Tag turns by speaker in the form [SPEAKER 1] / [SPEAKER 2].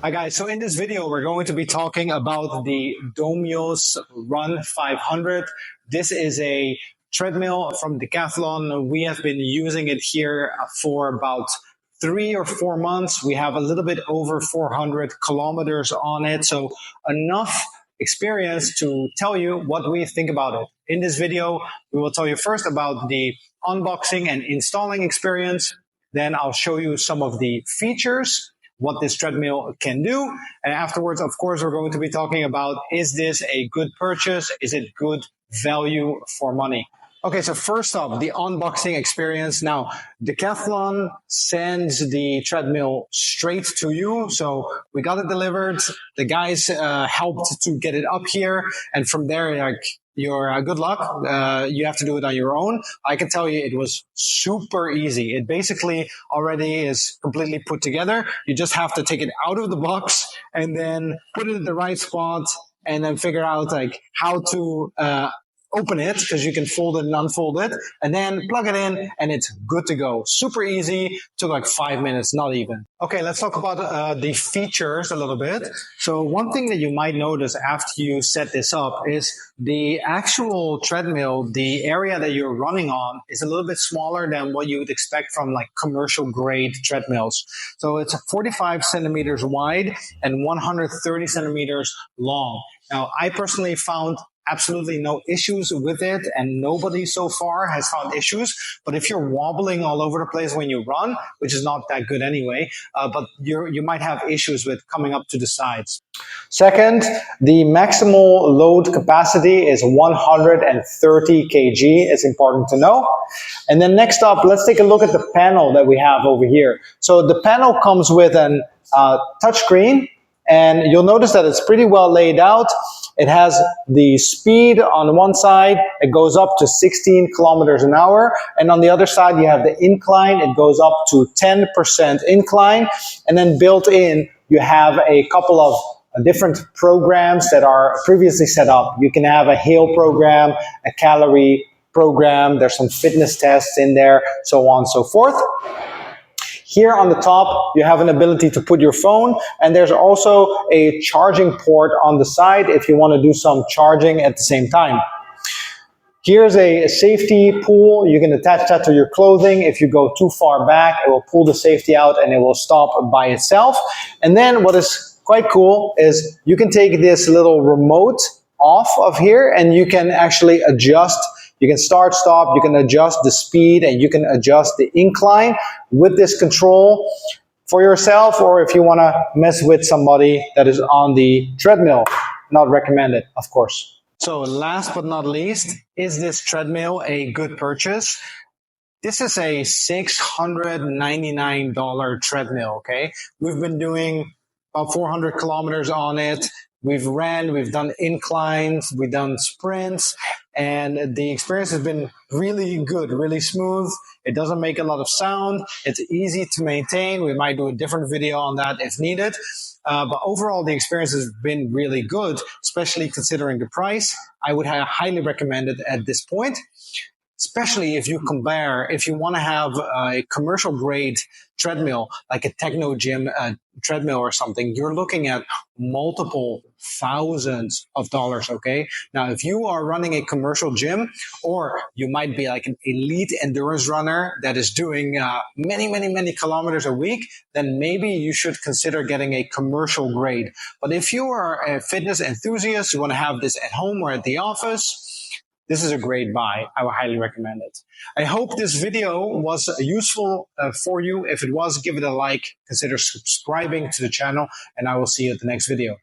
[SPEAKER 1] Hi guys, so in this video we're going to be talking about the Domyos Run 500. This is a treadmill from Decathlon. We have been using it here for about 3 or 4 months. We have a little bit over 400 kilometers on it, so enough experience to tell you what we think about it. In this video, we will tell you first about the unboxing and installing experience. Then I'll show you some of the features, what this treadmill can do. And afterwards, of course, we're going to be talking about, is this a good purchase? Is it good value for money? Okay, so first up, the unboxing experience. Now, Decathlon sends the treadmill straight to you. So we got it delivered. The guys helped to get it up here. And from there, you're good luck. You have to do it on your own. I can tell you it was super easy. It basically already is completely put together. You just have to take it out of the box and then put it in the right spot and then figure out how to open it, because you can fold it and unfold it, and then plug it in and it's good to go. Super easy. Took like 5 minutes, not even. Okay, let's talk about the features a little bit. So one thing that you might notice after you set this up is the actual treadmill, the area that you're running on, is a little bit smaller than what you would expect from like commercial grade treadmills. So it's 45 centimeters wide and 130 centimeters long. Now, I personally found absolutely no issues with it, and nobody so far has found issues. But if you're wobbling all over the place when you run, which is not that good anyway, but you might have issues with coming up to the sides. Second, the maximal load capacity is 130 kg. It's important to know. And then next up, let's take a look at the panel that we have over here. So the panel comes with an touchscreen, and you'll notice that it's pretty well laid out. It has the speed on one side. It goes up to 16 kilometers an hour. And on the other side, you have the incline. It goes up to 10% incline. And then built in, you have a couple of different programs that are previously set up. You can have a HAIL program, a calorie program. There's some fitness tests in there, so on and so forth. Here on the top, you have an ability to put your phone, and there's also a charging port on the side if you want to do some charging at the same time. Here's a safety pull. You can attach that to your clothing. If you go too far back, it will pull the safety out and it will stop by itself. And then what is quite cool is you can take this little remote off of here and you can actually adjust. You can start, stop, you can adjust the speed, and you can adjust the incline with this control for yourself, or if you want to mess with somebody that is on the treadmill. Not recommended, of course. So last but not least, is this treadmill a good purchase? This is a $699 treadmill, okay? We've been doing about 400 kilometers on it. We've ran, we've done inclines, we've done sprints, and the experience has been really good, really smooth. It doesn't make a lot of sound. It's easy to maintain. We might do a different video on that if needed. But overall, the experience has been really good, especially considering the price. I would highly recommend it at this point. Especially if you compare, if you want to have a commercial grade treadmill, like a Technogym treadmill or something, you're looking at multiple thousands of dollars, okay? Now, if you are running a commercial gym, or you might be like an elite endurance runner that is doing many kilometers a week, then maybe you should consider getting a commercial grade. But if you are a fitness enthusiast, you want to have this at home or at the office, this is a great buy. I would highly recommend it. I hope this video was useful for you. If it was, give it a like, consider subscribing to the channel, and I will see you at the next video.